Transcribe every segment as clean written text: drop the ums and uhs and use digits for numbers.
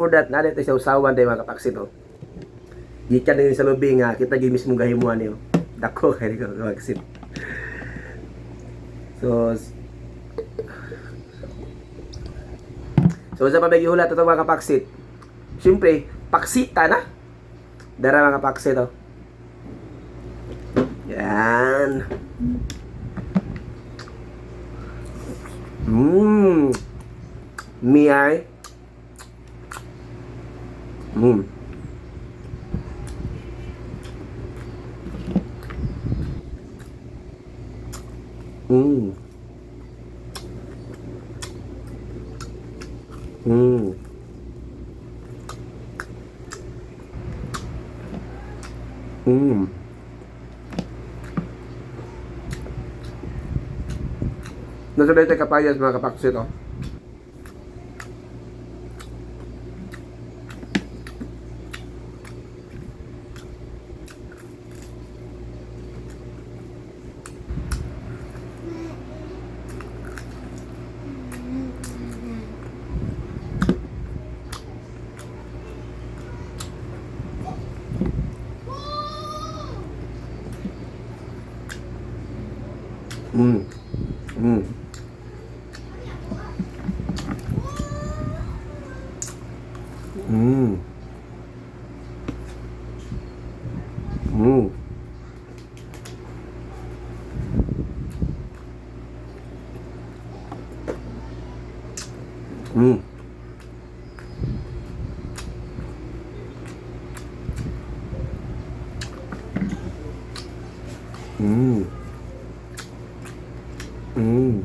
For that, nalit sa usawan tayo mga kapaksit, oh. Gikan din sa lobby nga, kita gid mismo gahimuan niyo. Dako kay ko kapaksit. So sa pamagihula ito mga kapaksit. Siyempre, paksita na. Dara mga kapaksit, oh. Yan. Miyay. Mm. Mm. Mm. Mm. Nasa tayo kapayas mga kapaksit, oh. Mm. Mm. Mm. Mm. Mm. Mm. Mm.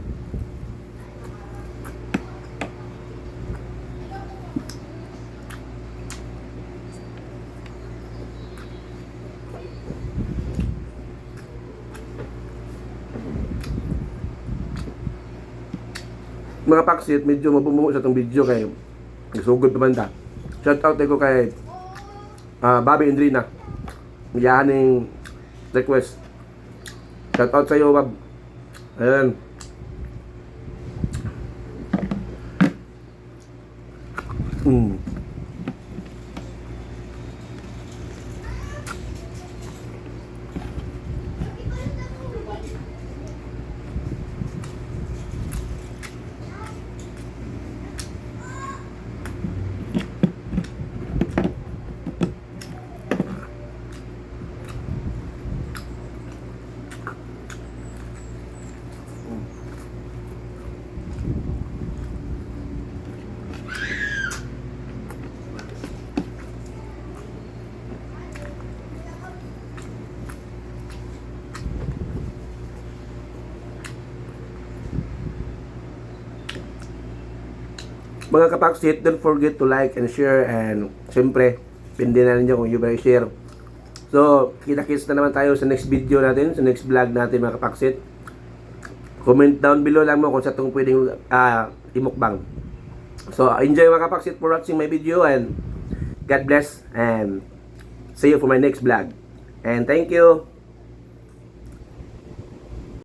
Mga paksit, medyo mabumuo sa itong video kay sugod pa banda. Shout out ko kay Bobby Indrina. Yaning request. Shout out sa iyo, Bob. Ayan. Mm. Mga kapaksit, don't forget to like and share, and siyempre, pindi na ninyo kung you by share. So, kita-kits na naman tayo sa next video natin, sa next vlog natin mga kapaksit. Comment down below lang mo kung sa itong pwedeng imukbang. So, enjoy mga kapaksit for watching my video, and God bless, and see you for my next vlog. And thank you.